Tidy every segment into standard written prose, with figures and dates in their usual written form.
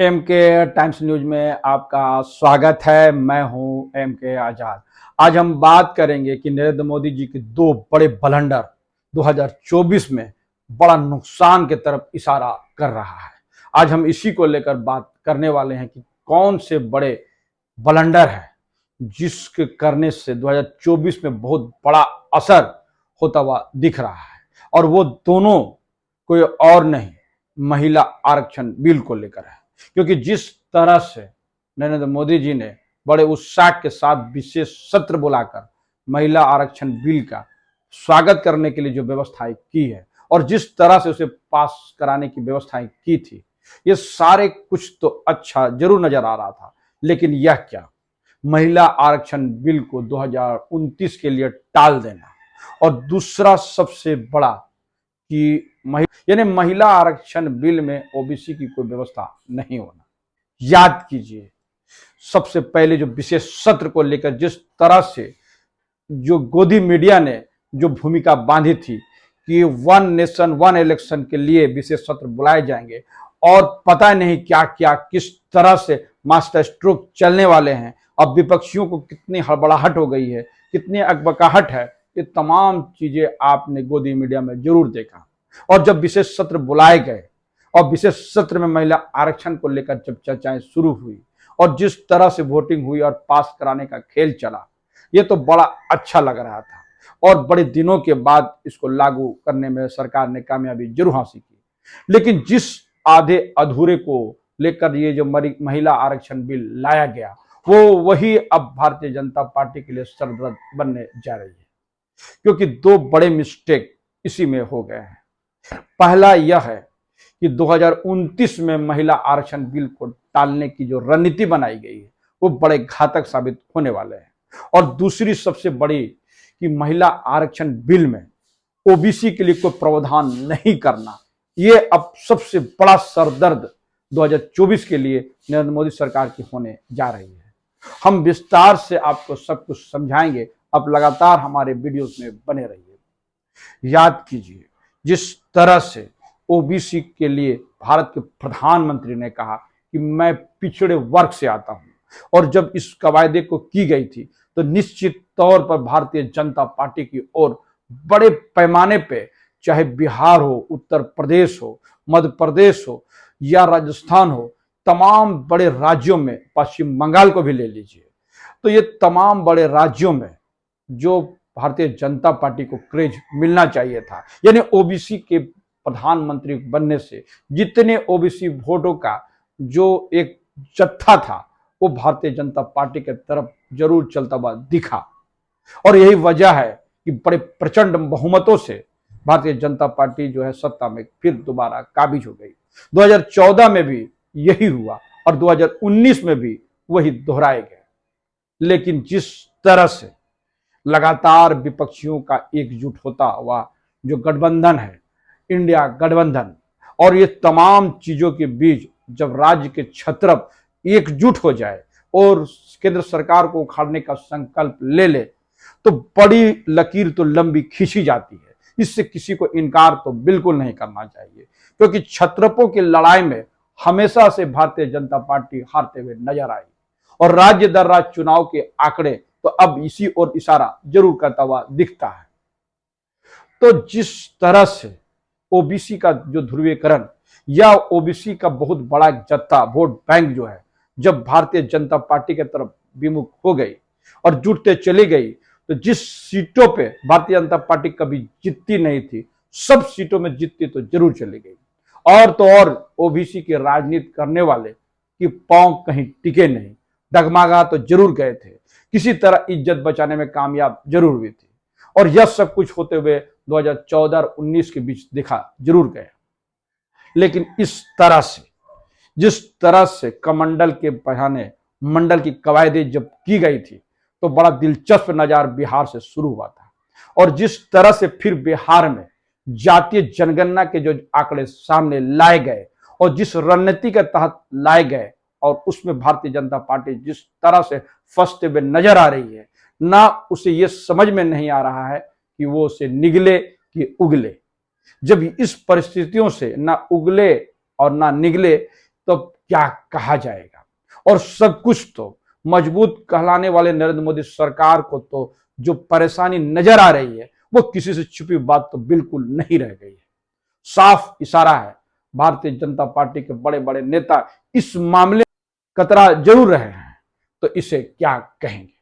M के times news में आपका स्वागत है। मैं हूं एम के आजाद। आज हम बात करेंगे कि नरेंद्र मोदी जी के दो बड़े ब्लंडर 2024 में बड़ा नुकसान की तरफ इशारा कर रहा है। आज हम इसी को लेकर बात करने वाले हैं कि कौन से बड़े ब्लंडर है जिसके करने से 2024 में बहुत बड़ा असर होता हुआ दिख रहा है, और वो दोनों कोई और नहीं, महिला आरक्षण बिल को लेकर है। क्योंकि जिस तरह से नरेंद्र मोदी जी ने बड़े उत्साह के साथ विशेष सत्र बुलाकर महिला आरक्षण बिल का स्वागत करने के लिए जो व्यवस्थाएं की है और जिस तरह से उसे पास कराने की व्यवस्थाएं की थी, ये सारे कुछ तो अच्छा जरूर नजर आ रहा था। लेकिन यह क्या, महिला आरक्षण बिल को 2029 के लिए टाल देना, और दूसरा सबसे बड़ा कि यानी महिला आरक्षण बिल में ओबीसी की कोई व्यवस्था नहीं होना। याद कीजिए, सबसे पहले जो विशेष सत्र को लेकर जिस तरह से जो गोदी मीडिया ने जो भूमिका बांधी थी कि वन नेशन वन इलेक्शन के लिए विशेष सत्र बुलाए जाएंगे, और पता नहीं क्या क्या किस तरह से मास्टर स्ट्रोक चलने वाले हैं। अब विपक्षियों को कितनी हड़बड़ाहट हो गई है, कितनी अकबकाहट है, ये तमाम चीजें आपने गोदी मीडिया में जरूर देखा। और जब विशेष सत्र बुलाए गए और विशेष सत्र में महिला आरक्षण को लेकर जब चर्चाएं शुरू हुई और जिस तरह से वोटिंग हुई और पास कराने का खेल चला, ये तो बड़ा अच्छा लग रहा था। और बड़े दिनों के बाद इसको लागू करने में सरकार ने कामयाबी जरूर हासिल की। लेकिन जिस आधे अधूरे को लेकर ये जो महिला आरक्षण बिल लाया गया, वो वही अब भारतीय जनता पार्टी के लिए सरदर्द बनने जा रही है। क्योंकि दो बड़े मिस्टेक इसी में हो गए हैं। पहला यह है कि 2029 में महिला आरक्षण बिल को टालने की जो रणनीति बनाई गई है वो बड़े घातक साबित होने वाले हैं। और दूसरी सबसे बड़ी कि महिला आरक्षण बिल में ओबीसी के लिए कोई प्रावधान नहीं करना, ये अब सबसे बड़ा सरदर्द 2024 के लिए नरेंद्र मोदी सरकार की होने जा रही है। हम विस्तार से आपको सब कुछ समझाएंगे। अब लगातार हमारे वीडियोस में बने रहिए। याद कीजिए, जिस तरह से ओबीसी के लिए भारत के प्रधानमंत्री ने कहा कि मैं पिछड़े वर्ग से आता हूं, और जब इस कवायदे को की गई थी तो निश्चित तौर पर भारतीय जनता पार्टी की ओर बड़े पैमाने पे, चाहे बिहार हो, उत्तर प्रदेश हो, मध्य प्रदेश हो या राजस्थान हो, तमाम बड़े राज्यों में, पश्चिम बंगाल को भी ले लीजिए, तो ये तमाम बड़े राज्यों में जो भारतीय जनता पार्टी को क्रेज मिलना चाहिए था, यानी ओबीसी के प्रधानमंत्री बनने से जितने ओबीसी वोटों का जो एक जत्था था वो भारतीय जनता पार्टी के तरफ जरूर चलता हुआ दिखा। और यही वजह है कि बड़े प्रचंड बहुमतों से भारतीय जनता पार्टी जो है सत्ता में फिर दोबारा काबिज हो गई। 2014 में भी यही हुआ और 2019 में भी वही दोहराए गए। लेकिन जिस तरह से लगातार विपक्षियों का एकजुट होता हुआ जो गठबंधन है, इंडिया गठबंधन, और ये तमाम चीजों के बीच जब राज्य के क्षत्रप एकजुट हो जाए और केंद्र सरकार को उखाड़ने का संकल्प ले ले, तो बड़ी लकीर तो लंबी खींची जाती है। इससे किसी को इनकार तो बिल्कुल नहीं करना चाहिए, क्योंकि क्षत्रपों की लड़ाई में हमेशा से भारतीय जनता पार्टी हारते हुए नजर आई, और राज्य दर राज्य चुनाव के आंकड़े तो अब इसी ओर इशारा जरूर करता हुआ दिखता है। तो जिस तरह से ओबीसी का जो ध्रुवीकरण या ओबीसी का बहुत बड़ा जत्था वोट बैंक जो है जब भारतीय जनता पार्टी की तरफ विमुख हो गई और जुटते चली गई, तो जिस सीटों पे भारतीय जनता पार्टी कभी जीतती नहीं थी, सब सीटों में जीतती तो जरूर चली गई। और तो और ओबीसी की राजनीति करने वाले कि पांव कहीं टिके नहीं, डगमगा तो जरूर गए थे, किसी तरह इज्जत बचाने में कामयाब जरूर हुई थी। और यह सब कुछ होते हुए 2014 और 19 के बीच देखा जरूर गया। लेकिन इस तरह से, जिस तरह से कमंडल के बहाने मंडल की कवायदें जब की गई थी, तो बड़ा दिलचस्प नजारा बिहार से शुरू हुआ था। और जिस तरह से फिर बिहार में जातीय जनगणना के जो आंकड़े सामने लाए गए और जिस रणनीति के तहत लाए गए, और उसमें भारतीय जनता पार्टी जिस तरह से फंसते हुए नजर आ रही है, ना उसे ये समझ में नहीं आ रहा है कि वो उसे निगले कि उगले। जब इस परिस्थितियों से ना उगले और ना निगले, तो क्या कहा जाएगा। और सब कुछ तो मजबूत कहलाने वाले नरेंद्र मोदी सरकार को तो जो परेशानी नजर आ रही है वो किसी से छुपी बात तो बिल्कुल नहीं रह गई है। साफ इशारा है, भारतीय जनता पार्टी के बड़े बड़े नेता इस मामले कतरा जरूर रहे हैं, तो इसे क्या कहेंगे।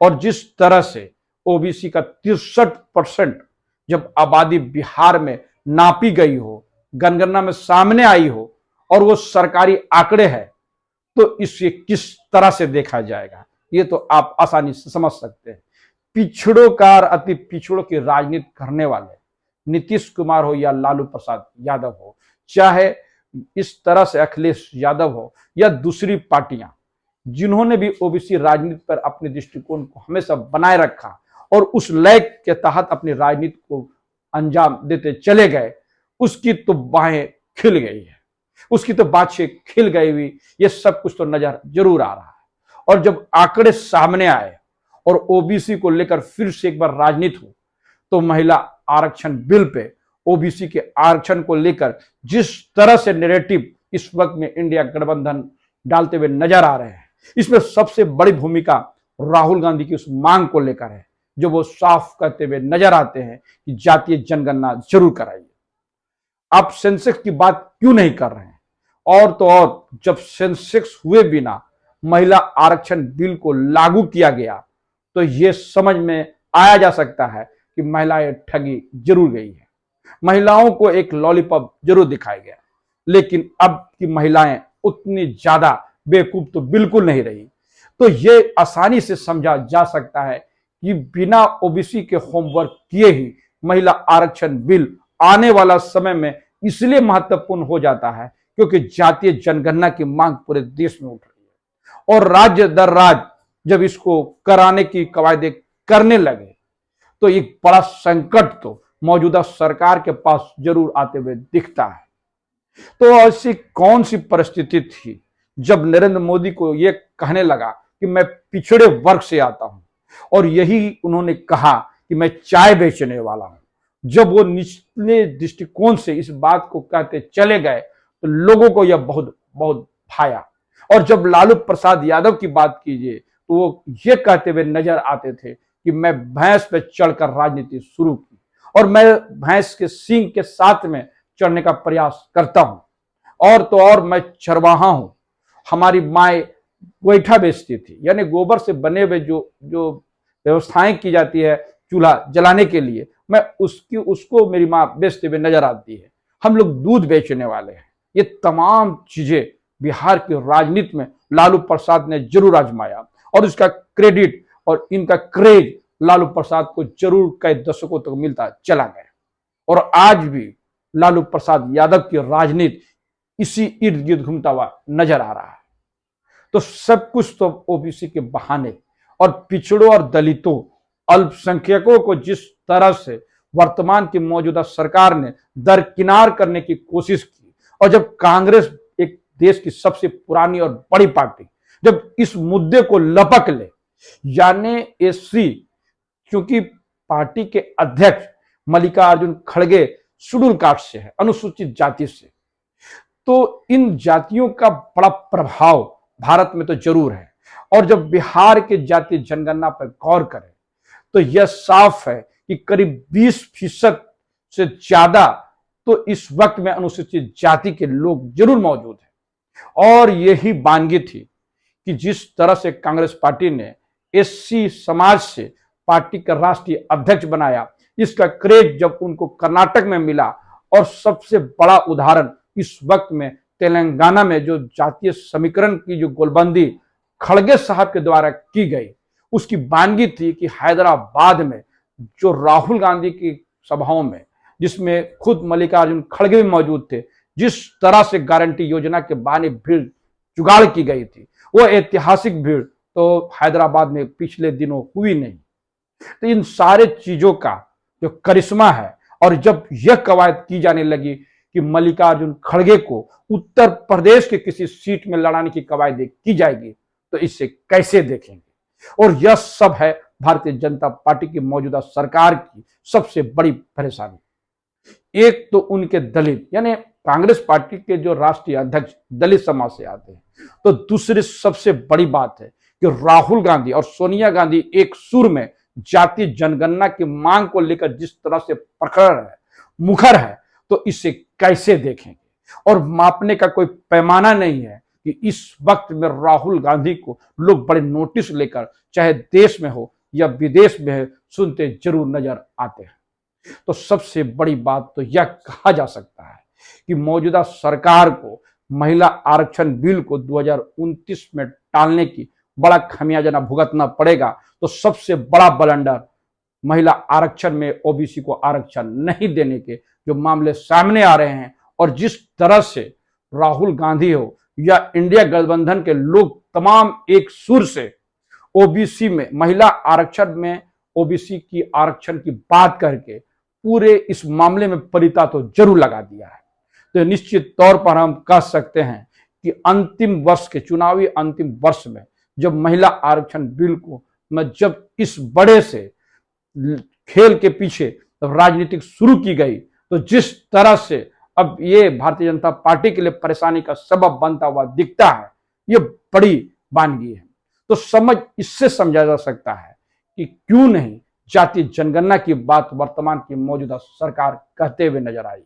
और जिस तरह से ओबीसी का 63% जब आबादी बिहार में नापी गई हो, जनगणना में सामने आई हो और वो सरकारी आंकड़े हैं, तो इसे किस तरह से देखा जाएगा ये तो आप आसानी से समझ सकते हैं। पिछड़ों का और अति पिछड़ों की राजनीति करने वाले नीतीश कुमार हो या लालू प्रसाद यादव हो, चाहे इस तरह से अखिलेश यादव हो या दूसरी पार्टियां, जिन्होंने भी ओबीसी राजनीति पर अपने दृष्टिकोण को हमेशा बनाए रखा और उस लय के तहत अपनी राजनीति को अंजाम देते चले गए, उसकी तो बाहें खिल गई है, उसकी तो बातचीत खिल गई हुई, ये सब कुछ तो नजर जरूर आ रहा है। और जब आंकड़े सामने आए और ओबीसी को लेकर फिर से एक बार राजनीति हो, तो महिला आरक्षण बिल पे ओबीसी के आरक्षण को लेकर जिस तरह से नैरेटिव इस वक्त में इंडिया गठबंधन डालते हुए नजर आ रहे हैं, इसमें सबसे बड़ी भूमिका राहुल गांधी की उस मांग को लेकर है, जो वो साफ करते हुए नजर आते हैं कि जातीय जनगणना जरूर कराइए। आप सेंसेक्स की बात क्यों नहीं कर रहे हैं? और तो और जब सेंसेक्स हुए बिना महिला आरक्षण बिल को लागू किया गया, तो यह समझ में आया जा सकता है कि महिलाएं ठगी जरूर गई है, महिलाओं को एक लॉलीपॉप जरूर दिखाया गया, लेकिन अब की महिलाएं उतनी ज्यादा बेवकूफ तो बिल्कुल नहीं रही। तो ये आसानी से समझा जा सकता है कि बिना ओबीसी के होमवर्क किए ही महिला आरक्षण बिल आने वाला समय में इसलिए महत्वपूर्ण हो जाता है क्योंकि जातीय जनगणना की मांग पूरे देश में उठ रही है और राज्य दर राज्य जब इसको कराने की कवायदे करने लगे, तो एक बड़ा संकट तो मौजूदा सरकार के पास जरूर आते हुए दिखता है। तो ऐसी कौन सी परिस्थिति थी जब नरेंद्र मोदी को यह कहने लगा कि मैं पिछड़े वर्ग से आता हूं, और यही उन्होंने कहा कि मैं चाय बेचने वाला हूं। जब वो निचले दृष्टिकोण से इस बात को कहते चले गए तो लोगों को यह बहुत बहुत भाया। और जब लालू प्रसाद यादव की बात कीजिए तो वो ये कहते हुए नजर आते थे कि मैं भैंस पे चढ़कर राजनीति शुरू की और मैं भैंस के सींग के साथ में चढ़ने का प्रयास करता हूं, और तो और मैं चरवाहा हूं। हमारी माए गोईठा बेचती थी, यानी गोबर से बने हुए जो व्यवस्थाएं की जाती है चूल्हा जलाने के लिए, मैं उसको मेरी माँ बेचते हुए नजर आती है। हम लोग दूध बेचने वाले हैं। ये तमाम चीजें बिहार की राजनीति में लालू प्रसाद ने जरूर आजमाया और इसका क्रेडिट और इनका क्रेज लालू प्रसाद को जरूर कई दशकों तक मिलता चला गया। और आज भी लालू प्रसाद यादव की राजनीति इसी इर्द गिर्द घूमता हुआ नजर आ रहा है। तो सब कुछ तो ओबीसी के बहाने और पिछड़ों और दलितों अल्पसंख्यकों को जिस तरह से वर्तमान की मौजूदा सरकार ने दरकिनार करने की कोशिश की, और जब कांग्रेस एक देश की सबसे पुरानी और बड़ी पार्टी जब इस मुद्दे को लपक ले, यानी एससी, क्योंकि पार्टी के अध्यक्ष मल्लिकार्जुन खड़गे शेड्यूल कास्ट से है, अनुसूचित जाति से, तो इन जातियों का बड़ा प्रभाव भारत में तो जरूर है। और जब बिहार के जातीय जनगणना पर गौर करें तो यह साफ है कि करीब 20% से ज्यादा तो इस वक्त में अनुसूचित जाति के लोग जरूर मौजूद हैं। और यही वानगी थी कि जिस तरह से कांग्रेस पार्टी ने एससी समाज से पार्टी का राष्ट्रीय अध्यक्ष बनाया, इसका क्रेज जब उनको कर्नाटक में मिला, और सबसे बड़ा उदाहरण इस वक्त में तेलंगाना में जो जातीय समीकरण की जो गोलबंदी खड़गे साहब के द्वारा की गई, उसकी वानगी थी कि हैदराबाद में जो राहुल गांधी की सभाओं में, जिसमें खुद मल्लिकार्जुन खड़गे भी मौजूद थे, जिस तरह से गारंटी योजना के बहाने भीड़ जुगाड़ की गई थी, वो ऐतिहासिक भीड़ तो हैदराबाद में पिछले दिनों हुई नहीं। तो इन सारे चीजों का जो करिश्मा है, और जब यह कवायद की जाने लगी कि मल्लिकार्जुन खड़गे को उत्तर प्रदेश के किसी सीट में लड़ाने की कवायद की जाएगी, तो इसे कैसे देखेंगे। और यह सब है भारतीय जनता पार्टी की मौजूदा सरकार की सबसे बड़ी परेशानी। एक तो उनके दलित, यानी कांग्रेस पार्टी के जो राष्ट्रीय अध्यक्ष दलित समाज से आते हैं। तो दूसरी सबसे बड़ी बात है कि राहुल गांधी और सोनिया गांधी एक सुर में जातीय जनगणना की मांग को लेकर जिस तरह से प्रखर है, मुखर है, तो इसे कैसे देखेंगे। और मापने का कोई पैमाना नहीं है कि इस वक्त में राहुल गांधी को लोग बड़े नोटिस लेकर, चाहे देश में हो या विदेश में हो, सुनते जरूर नजर आते हैं। तो सबसे बड़ी बात तो यह कहा जा सकता है कि मौजूदा सरकार को महिला आरक्षण बिल को 2029 में टालने की बड़ा खमियाजा भुगतना पड़ेगा। तो सबसे बड़ा ब्लंडर महिला आरक्षण में ओबीसी को आरक्षण नहीं देने के जो मामले सामने आ रहे हैं, और जिस तरह से राहुल गांधी हो या इंडिया गठबंधन के लोग तमाम एक सुर से ओबीसी में महिला आरक्षण में ओबीसी की आरक्षण की बात करके पूरे इस मामले में परिता तो जरूर लगा दिया है। तो निश्चित तौर पर हम कह सकते हैं कि अंतिम वर्ष के चुनावी अंतिम वर्ष में जब महिला आरक्षण बिल को जब इस बड़े से खेल के पीछे राजनीतिक शुरू की गई, तो जिस तरह से अब ये भारतीय जनता पार्टी के लिए परेशानी का सबब बनता हुआ दिखता है, ये बड़ी वानगी है। तो इससे समझा जा सकता है कि क्यों नहीं जातीय जनगणना की बात वर्तमान की मौजूदा सरकार कहते हुए नजर आई।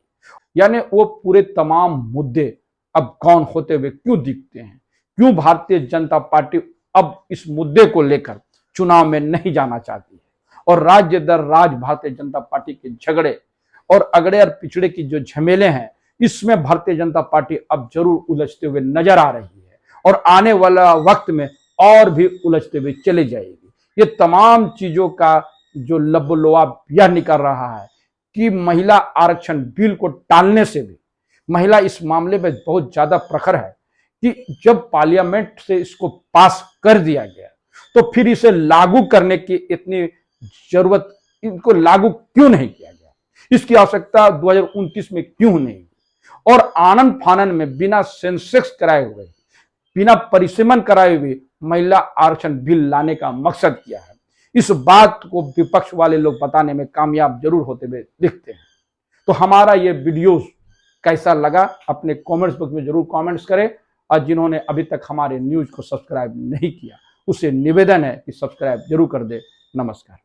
यानी वो पूरे तमाम मुद्दे अब कौन होते हुए क्यों दिखते हैं, क्यों भारतीय जनता पार्टी अब इस मुद्दे को लेकर चुनाव में नहीं जाना चाहती है, और राज्य दर राज्य भारतीय जनता पार्टी के झगड़े और अगड़े और पिछड़े की जो झमेले हैं, इसमें भारतीय जनता पार्टी अब जरूर उलझते हुए नजर आ रही है, और आने वाला वक्त में और भी उलझते हुए चले जाएगी। ये तमाम चीजों का जो लबोलुआब यह निकल रहा है कि महिला आरक्षण बिल को टालने से भी महिला इस मामले में बहुत ज्यादा प्रखर है कि जब पार्लियामेंट से इसको पास कर दिया गया, तो फिर इसे लागू करने की इतनी जरूरत, इनको लागू क्यों नहीं किया गया, इसकी आवश्यकता 2029 में क्यों नहीं, और आनन फानन में बिना सेंसेक्स कराए हुए, बिना परिसीमन कराए हुए महिला आरक्षण बिल लाने का मकसद क्या है, इस बात को विपक्ष वाले लोग बताने में कामयाब जरूर होते हुए दिखते हैं। तो हमारा ये वीडियो कैसा लगा अपने कमेंट्स बॉक्स में जरूर कमेंट्स करें, और जिन्होंने अभी तक हमारे न्यूज को सब्सक्राइब नहीं किया, उससे निवेदन है कि सब्सक्राइब जरूर कर दे। नमस्कार।